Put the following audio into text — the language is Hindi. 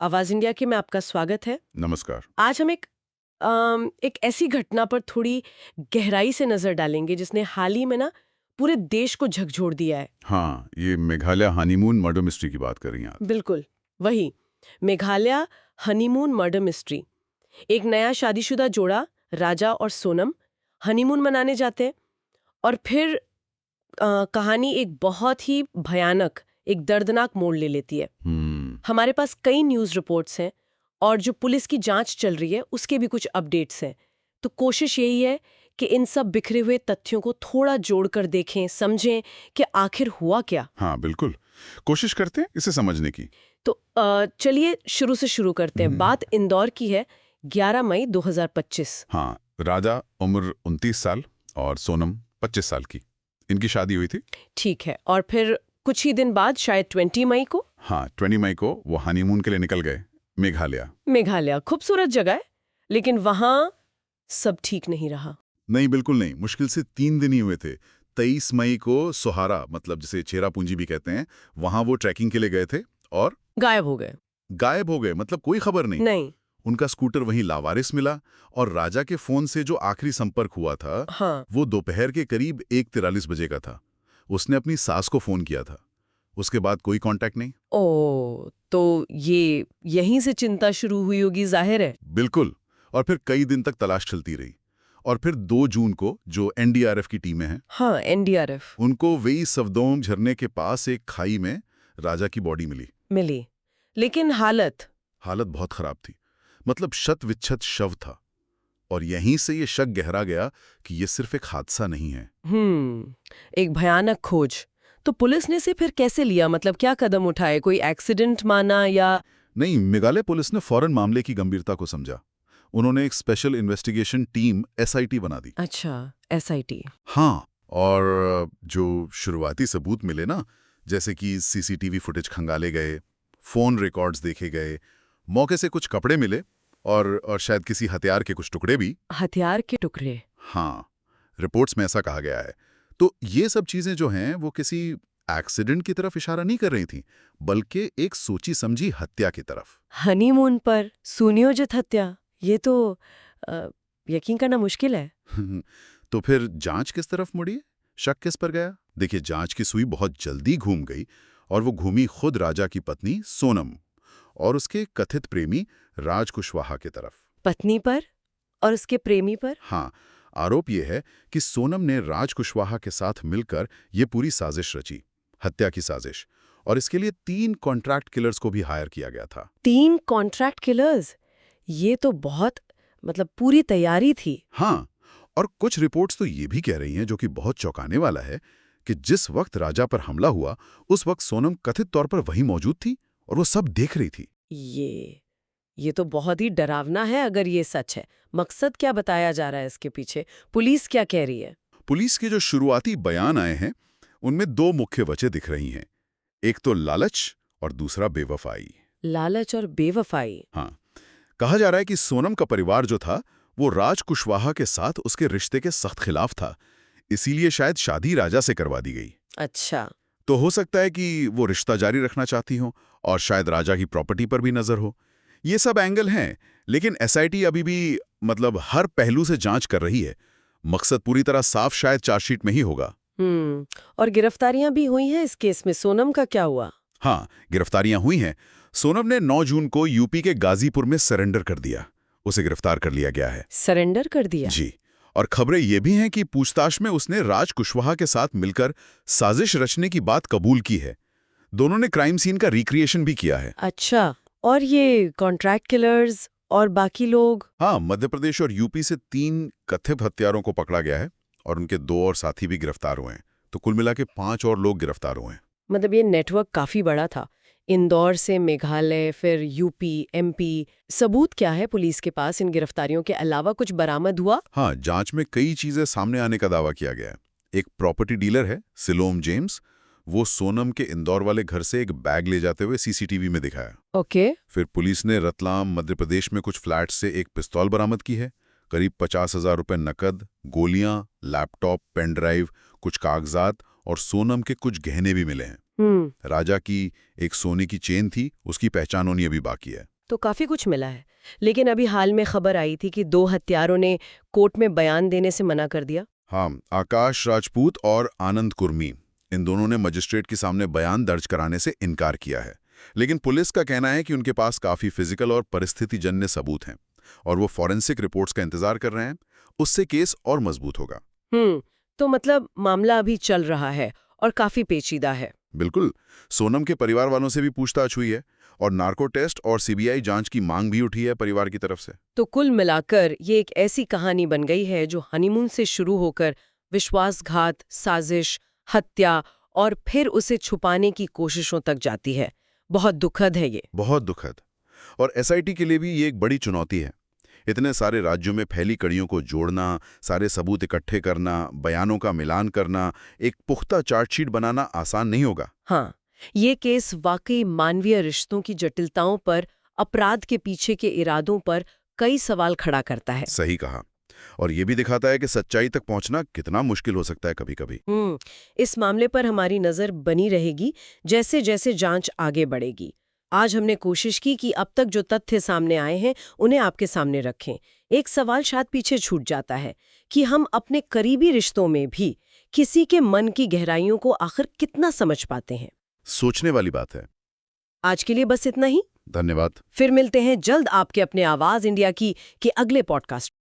आवाज इंडिया के में आपका स्वागत है। नमस्कार। आज हम एक ऐसी घटना पर थोड़ी गहराई से नजर डालेंगे जिसने हाल ही में ना पूरे देश को झकझोर दिया है। हाँ, ये मेघालय हनीमून मर्डर मिस्ट्री की बात कर रही हैं आप। बिल्कुल वही, मेघालय हनीमून मर्डर मिस्ट्री। एक नया शादीशुदा जोड़ा, राजा और सोनम, हनीमून मनाने जाते हैं और फिर कहानी एक बहुत ही भयानक, एक दर्दनाक मोड़ ले लेती है। हमारे पास कई न्यूज़ रिपोर्ट्स हैं और जो पुलिस की जांच चल रही है उसके भी कुछ अपडेट्स हैं। तो कोशिश यही है कि इन सब बिखरे हुए तथ्यों को थोड़ा जोड़कर देखें, समझें कि आखिर हुआ क्या। हाँ, बिल्कुल। कोशिश करते हैं इसे समझने की। तो चलिए शुरू से शुरू करते हैं। बात इंदौर की है, 11 मई 2025। हाँ, राजा उम्र 29 साल और सोनम 25 साल की। इनकी शादी हुई थी। ठीक है, और फिर कुछ ही दिन बाद शायद 20 मई को। हाँ, 20 मई को वो हनीमून के लिए निकल गए मेघालय। मेघालय खूबसूरत जगह है, लेकिन वहां सब ठीक नहीं रहा। नहीं, बिल्कुल नहीं। मुश्किल से 3 दिन ही हुए थे। 23 मई को सोहारा, मतलब जिसे चेरापूंजी भी कहते हैं, वहां वो ट्रैकिंग के लिए गए थे और गायब हो गए। गायब हो गए। मतलब कोई खबर नहीं। नहीं। उनका स्कूटर वहीं लावारिस मिला और राजा के फोन से जो आखिरी संपर्क हुआ था, हाँ। वो दोपहर के करीब 1:43 बजे का था। उसने अपनी सास को फोन किया था। उसके बाद कोई कांटेक्ट नहीं। तो ये यहीं से चिंता शुरू हुई होगी, जाहिर है। बिल्कुल। और फिर कई दिन तक तलाश चलती रही और फिर 2 जून को जो एनडीआरएफ की टीमें हैं, हाँ, एनडीआरएफ उनको वेई सवदोंग झरने के पास एक खाई में राजा की बॉडी मिली, लेकिन हालत हालत बहुत खराब थी। मतलब शत विच्छत शव था। और यहीं से ये शक गहरा गया कि ये सिर्फ एक हादसा नहीं है। एक भयानक खोज। तो पुलिस ने से फिर कैसे लिया, मतलब क्या कदम उठाए? कोई एक्सीडेंट माना या? नहीं, मेघालय पुलिस ने फौरन मामले की गंभीरता को समझा। उन्होंने एक स्पेशल इन्वेस्टिगेशन टीम एसआईटी बना दी। अच्छा, एसआईटी। हाँ, और जो शुरुआती सबूत मिले ना, जैसे कि सीसीटीवी फुटेज खंगाले गए, फोन रिकॉर्ड्स देखे गए, मौके से कुछ कपड़े मिले और शायद किसी हथियार के कुछ टुकड़े भी। हथियार के टुकड़े? हाँ, रिपोर्ट्स में ऐसा कहा गया है। तो ये सब चीजें जो हैं वो किसी एक्सीडेंट की तरफ इशारा नहीं कर रही थी, बल्कि एक सोची समझी हत्या की तरफ। हनीमून पर सुनियोजित हत्या, ये तो अ, यकीन करना मुश्किल है। तो फिर जांच किस तरफ मुड़ी? शक किस पर गया? देखिए, जांच की सुई बहुत जल्दी घूम गई और वो घूमी खुद राजा की पत्नी सोनम और उसके कथित प्रेमी राज कुशवाहा की तरफ। पत्नी पर और उसके प्रेमी पर? हाँ, आरोप यह है कि सोनम ने राज कुशवाहा के साथ मिलकर ये पूरी साजिश रची, हत्या की साजिश। और इसके लिए 3 कॉन्ट्रैक्ट किलर्स को भी हायर किया गया था। 3 कॉन्ट्रैक्ट किलर्स? ये तो बहुत, मतलब पूरी तैयारी थी। हाँ, और कुछ रिपोर्ट्स तो ये भी कह रही हैं, जो कि बहुत चौंकाने वाला है, कि जिस वक्त राजा पर हमला हुआ उस वक्त सोनम कथित तौर पर वहीं मौजूद थी और वो सब देख रही थी। ये तो बहुत ही डरावना है अगर ये सच है। मकसद क्या बताया जा रहा है इसके पीछे? पुलिस क्या कह रही है? पुलिस के जो शुरुआती बयान आए हैं उनमें 2 मुख्य वजह दिख रही हैं। एक तो लालच और दूसरा बेवफाई। लालच और बेवफाई? हाँ, कहा जा रहा है कि सोनम का परिवार जो था वो राज कुशवाहा के साथ उसके रिश्ते के सख्त खिलाफ था, इसीलिए शायद शादी राजा से करवा दी गई। अच्छा। तो हो सकता है कि वो रिश्ता जारी रखना चाहती हो और शायद राजा की प्रॉपर्टी पर भी नजर हो। ये सब एंगल हैं, लेकिन एसआईटी अभी भी मतलब हर पहलू से जांच कर रही है। मकसद पूरी तरह साफ शायद चार्जशीट में ही होगा। और गिरफ्तारियां भी हुई हैं इस केस में। सोनम का क्या हुआ? हाँ, गिरफ्तारियां हुई हैं। सोनम ने 9 जून को यूपी के गाजीपुर में सरेंडर कर दिया। उसे गिरफ्तार कर लिया गया है। सरेंडर कर दिया? जी। और खबरें ये भी हैं कि पूछताछ में उसने राज कुशवाहा के साथ मिलकर साजिश रचने की बात कबूल की है। दोनों ने क्राइम सीन का रिक्रिएशन भी किया है। अच्छा, और ये कॉन्ट्रैक्ट किलर्स और बाकी लोग? हाँ, मध्य प्रदेश और यूपी से 3 कथित हत्यारों को पकड़ा गया है और उनके 2 और साथी भी गिरफ्तार हुए हैं। तो कुल मिला के 5 और लोग गिरफ्तार हुए हैं। मतलब ये नेटवर्क काफी बड़ा था। इंदौर से मेघालय, फिर यूपी, एमपी। सबूत क्या है पुलिस के पास? इन गिरफ्तारियों के अलावा कुछ बरामद हुआ? हाँ, जांच में कई चीजें सामने आने का दावा किया गया है। एक प्रॉपर्टी डीलर है सिलोम जेम्स, वो सोनम के इंदौर वाले घर से एक बैग ले जाते हुए सीसीटीवी में दिखाया। ओके। फिर पुलिस ने रतलाम मध्य प्रदेश में कुछ फ्लैट से एक पिस्तौल बरामद की है। करीब 50,000 रुपए नकद, गोलियां, लैपटॉप, पेन ड्राइव, कुछ कागजात और सोनम के कुछ गहने भी मिले हैं। राजा की एक सोने की चेन थी, उसकी पहचान होनी अभी बाकी है। तो काफी कुछ मिला है। लेकिन अभी हाल में खबर आई थी कि 2 हत्यारों ने कोर्ट में बयान देने से मना कर दिया। हाँ, आकाश राजपूत और आनंद कुर्मी, इन दोनों ने मजिस्ट्रेट के सामने बयान दर्ज कराने से इनकार किया है। लेकिन पुलिस का कहना है कि उनके पास काफी फिजिकल और परिस्थितिजन्य सबूत हैं और वो फॉरेंसिक रिपोर्ट्स का इंतजार कर रहे हैं। उससे केस और मजबूत होगा। तो मतलब मामला अभी चल रहा है और काफी पेचीदा है। बिल्कुल। सोनम के परिवार वालों से भी पूछताछ हुई है और नार्को टेस्ट और सीबीआई जांच की मांग भी उठी है परिवार की तरफ से। तो कुल मिलाकर ये एक ऐसी कहानी बन गई है जो हनीमून से शुरू होकर विश्वासघात, साजिश, हत्या और फिर उसे छुपाने की कोशिशों तक जाती है। बहुत दुखद है ये। बहुत दुखद। और एसआईटी के लिए भी ये एक बड़ी चुनौती है। इतने सारे राज्यों में फैली कड़ियों को जोड़ना, सारे सबूत इकट्ठे करना, बयानों का मिलान करना, एक पुख्ता चार्जशीट बनाना आसान नहीं होगा। हाँ, ये केस वाकई मानवीय रिश्तों की जटिलताओं पर, अपराध के पीछे के इरादों पर कई सवाल खड़ा करता है। सही कहा। और ये भी दिखाता है कि सच्चाई तक पहुंचना कितना मुश्किल हो सकता है कभी-कभी। इस मामले पर हमारी नजर बनी रहेगी जैसे जैसे जांच आगे बढ़ेगी। आज हमने कोशिश की कि अब तक जो तथ्य सामने आए हैं उन्हें आपके सामने रखें। एक सवाल शायद पीछे छूट जाता है कि हम अपने करीबी रिश्तों में भी किसी के मन की गहराइयों को आखिर कितना समझ पाते हैं। सोचने वाली बात है। आज के लिए बस इतना ही। धन्यवाद। फिर मिलते हैं जल्द आपके अपने आवाज इंडिया की के अगले पॉडकास्ट।